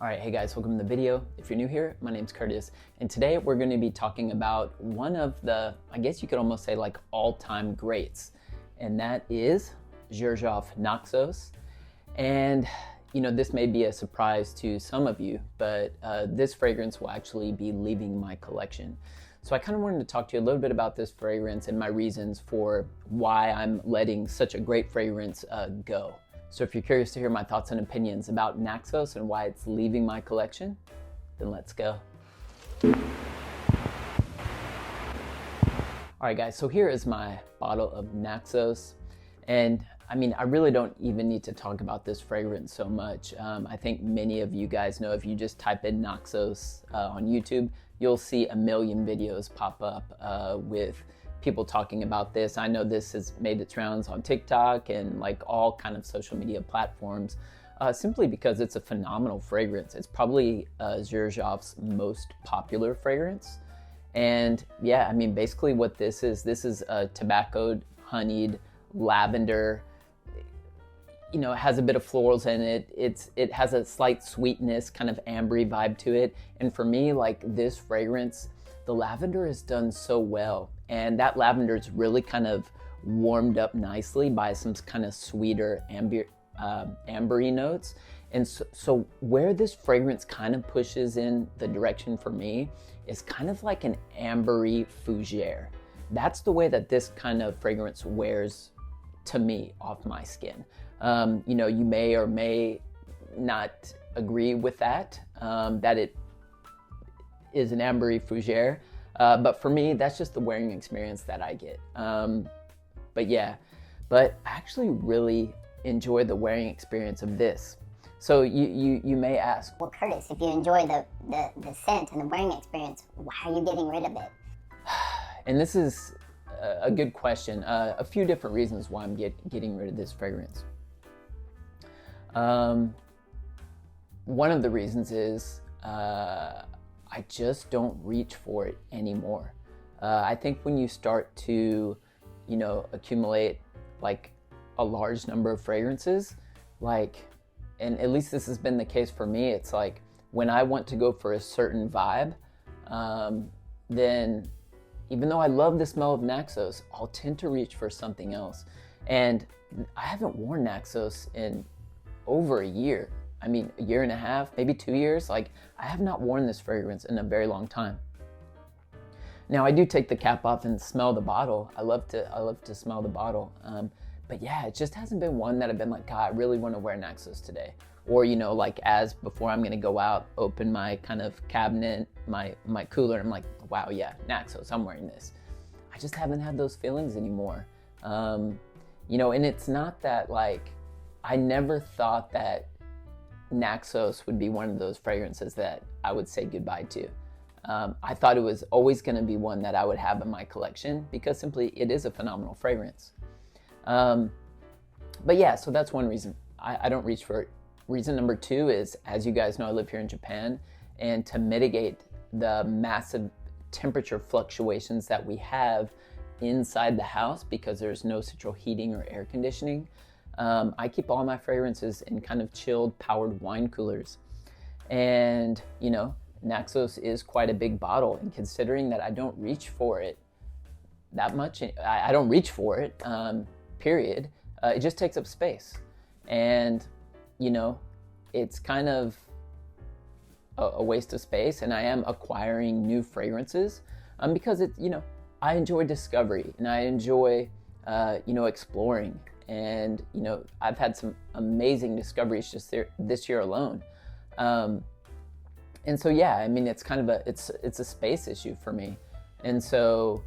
All right, hey guys, welcome to the video. If you're new here, my name's Curtis, and today we're going to be talking about one of the, I guess you could almost say like all-time greats, and that is Xerjoff Naxos. And this may be a surprise to some of you, but this fragrance will actually be leaving my collection. So I kind of wanted to talk to you a little bit about this fragrance and my reasons for why I'm letting such a great fragrance go. So if you're curious to hear my thoughts and opinions about Naxos and why it's leaving my collection, then let's go. All right guys, so here is my bottle of Naxos. And I mean, I really don't even need to talk about this fragrance so much. I think many of you guys know, if you just type in Naxos on YouTube, you'll see a million videos pop up with people talking about this. I know this has made its rounds on TikTok and like all kind of social media platforms, simply because it's a phenomenal fragrance. It's probably Xerjoff's most popular fragrance. And yeah, I mean, basically what this is a tobaccoed, honeyed, lavender. It has a bit of florals in it. It has a slight sweetness, kind of ambery vibe to it. And for me, like this fragrance, the lavender is done so well. And that lavender is really kind of warmed up nicely by some kind of sweeter ambery notes. And so where this fragrance kind of pushes in the direction for me is kind of like an ambery fougere. That's the way that this kind of fragrance wears to me off my skin. You may or may not agree with that, that it is an ambery fougere. But for me, that's just the wearing experience that I get. But I actually really enjoy the wearing experience of this. So you may ask, well, Curtis, if you enjoy the scent and the wearing experience, why are you getting rid of it? And this is a good question. A few different reasons why I'm getting rid of this fragrance. One of the reasons is I just don't reach for it anymore. I think when you start to, accumulate like a large number of fragrances, and at least this has been the case for me, it's like when I want to go for a certain vibe, then even though I love the smell of Naxos, I'll tend to reach for something else. And I haven't worn Naxos in over a year. I mean, a year and a half, maybe 2 years. Like, I have not worn this fragrance in a very long time. Now, I do take the cap off and smell the bottle. I love to smell the bottle. But yeah, it just hasn't been one that I've been like, God, I really want to wear Naxos today. Or, like as before I'm gonna go out, open my kind of cabinet, my cooler, and I'm like, wow, yeah, Naxos, I'm wearing this. I just haven't had those feelings anymore. And it's not that like, I never thought that Naxos would be one of those fragrances that I would say goodbye to. I thought it was always going to be one that I would have in my collection because simply it is a phenomenal fragrance. But yeah, so that's one reason I don't reach for it. Reason number two is, as you guys know, I live here in Japan, and to mitigate the massive temperature fluctuations that we have inside the house because there's no central heating or air conditioning, I keep all my fragrances in kind of chilled, powered wine coolers. And, Naxos is quite a big bottle. And considering that I don't reach for it that much, I don't reach for it, period, it just takes up space. And, it's kind of a waste of space. And I am acquiring new fragrances because I enjoy discovery and I enjoy, exploring. And I've had some amazing discoveries just this year alone, and so yeah, I mean, it's kind of it's a space issue for me, and so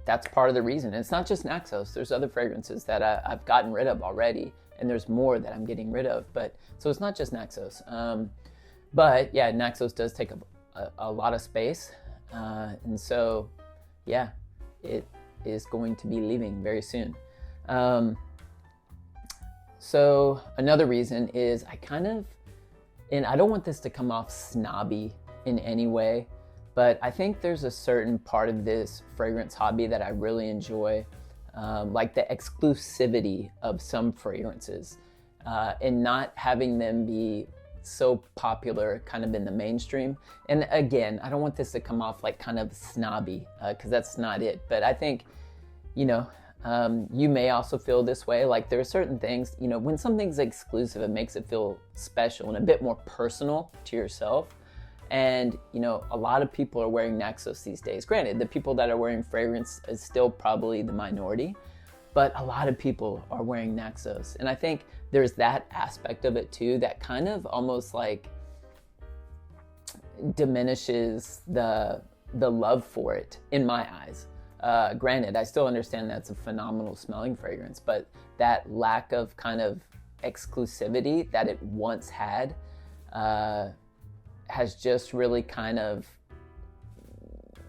that's part of the reason. And it's not just Naxos. There's other fragrances that I've gotten rid of already, and there's more that I'm getting rid of. But so it's not just Naxos, but yeah, Naxos does take up a lot of space, and so yeah, it is going to be leaving very soon. So another reason is and I don't want this to come off snobby in any way, but I think there's a certain part of this fragrance hobby that I really enjoy, like the exclusivity of some fragrances, and not having them be so popular kind of in the mainstream. And again, I don't want this to come off like kind of snobby, because that's not it. But I think, you know, you may also feel this way. Like there are certain things, you know, when something's exclusive, it makes it feel special and a bit more personal to yourself. And, you know, a lot of people are wearing Naxos these days. Granted, the people that are wearing fragrance is still probably the minority, but a lot of people are wearing Naxos. And I think there's that aspect of it too that kind of almost like diminishes the love for it in my eyes. Granted, I still understand that's a phenomenal smelling fragrance, but that lack of kind of exclusivity that it once had has just really kind of,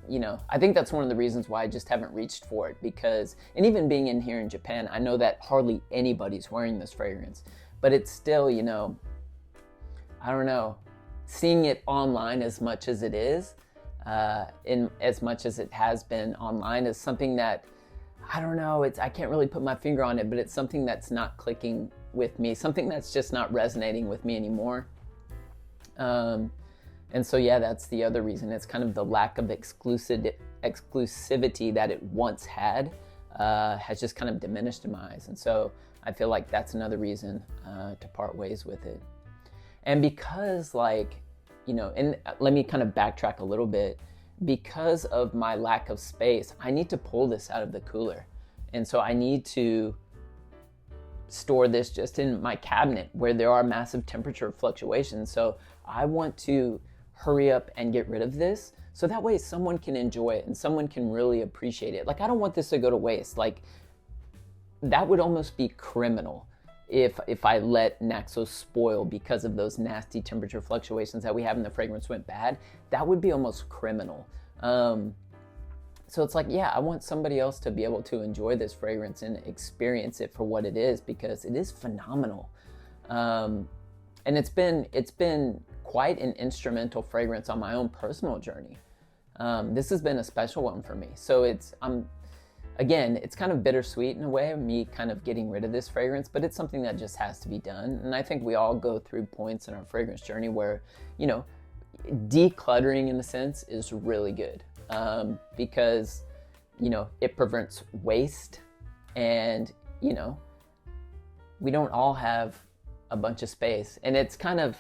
you know, I think that's one of the reasons why I just haven't reached for it, because, and even being in here in Japan, I know that hardly anybody's wearing this fragrance, but it's still, you know, I don't know, seeing it online as much as it is, in as much as it has been online, is something that, I don't know, I can't really put my finger on it, but it's something that's not clicking with me, something that's just not resonating with me anymore. And so, yeah, that's the other reason. It's kind of the lack of exclusivity that it once had has just kind of diminished in my eyes. And so I feel like that's another reason to part ways with it. And because, like, you know, and let me kind of backtrack a little bit. Because of my lack of space, I need to pull this out of the cooler. And so I need to store this just in my cabinet where there are massive temperature fluctuations. So I want to hurry up and get rid of this so that way someone can enjoy it and someone can really appreciate it. Like, I don't want this to go to waste. Like, that would almost be criminal if I let Naxos spoil because of those nasty temperature fluctuations that we have and the fragrance went bad. That would be almost criminal. So it's like, yeah, I want somebody else to be able to enjoy this fragrance and experience it for what it is, because it is phenomenal. And it's been quite an instrumental fragrance on my own personal journey. This has been a special one for me. So again, it's kind of bittersweet in a way, me kind of getting rid of this fragrance, but it's something that just has to be done. And I think we all go through points in our fragrance journey where, you know, decluttering in a sense is really good, because, you know, it prevents waste, and, you know, we don't all have a bunch of space, and it's kind of,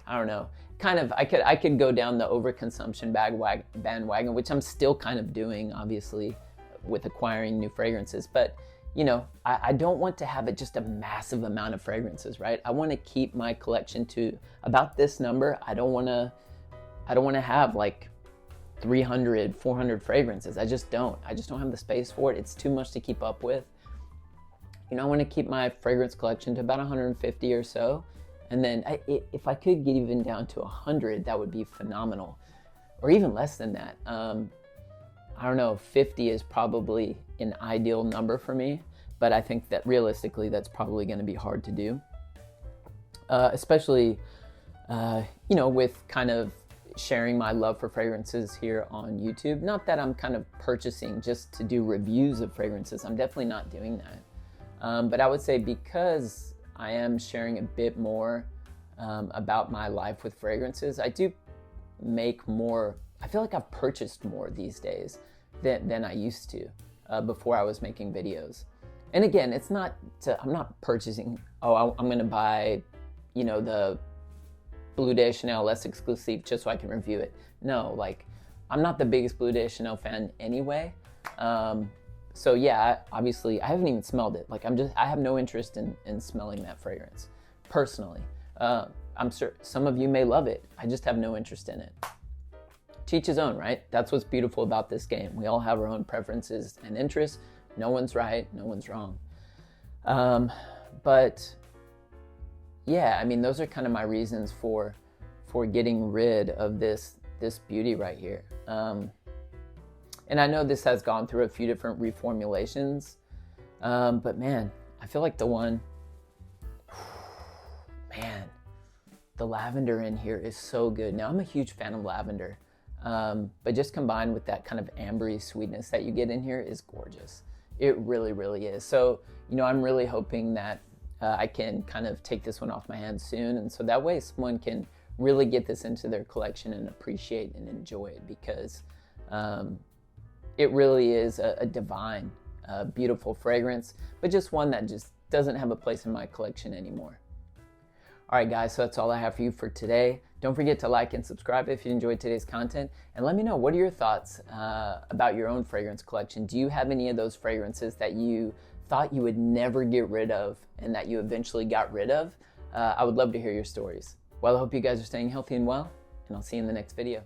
I don't know, kind of, I could go down the overconsumption bandwagon, which I'm still kind of doing, obviously, with acquiring new fragrances. But, you know, I don't want to have just a massive amount of fragrances, right? I want to keep my collection to about this number. I don't want to have like 300, 400 fragrances. I just don't have the space for it. It's too much to keep up with. You know, I want to keep my fragrance collection to about 150 or so. And then if I could get even down to 100, that would be phenomenal. Or even less than that. I don't know, 50 is probably an ideal number for me, but I think that realistically that's probably going to be hard to do. Especially, you know, with kind of sharing my love for fragrances here on YouTube. Not that I'm kind of purchasing just to do reviews of fragrances. I'm definitely not doing that. But I would say because I am sharing a bit more about my life with fragrances, I do make more. I feel like I've purchased more these days than I used to before I was making videos. And again, it's not I'm not purchasing, I'm going to buy, you know, the Bleu de Chanel less exclusive just so I can review it. No, like, I'm not the biggest Bleu de Chanel fan anyway. So yeah, obviously I haven't even smelled it. Like, I have no interest in smelling that fragrance personally. I'm sure some of you may love it. I just have no interest in it. To each his own, right? That's what's beautiful about this game. We all have our own preferences and interests. No one's right, no one's wrong. But yeah, I mean, those are kind of my reasons for getting rid of this beauty right here. And I know this has gone through a few different reformulations, but man, I feel like the lavender in here is so good. Now, I'm a huge fan of lavender. But just combined with that kind of ambery sweetness that you get in here is gorgeous. It really, really is. So, you know, I'm really hoping that I can kind of take this one off my hands soon. And so that way someone can really get this into their collection and appreciate and enjoy it, because it really is a divine, beautiful fragrance, but just one that just doesn't have a place in my collection anymore. All right, guys, so that's all I have for you for today. Don't forget to like and subscribe if you enjoyed today's content, and let me know, what are your thoughts about your own fragrance collection? Do you have any of those fragrances that you thought you would never get rid of and that you eventually got rid of? I would love to hear your stories. Well, I hope you guys are staying healthy and well, and I'll see you in the next video.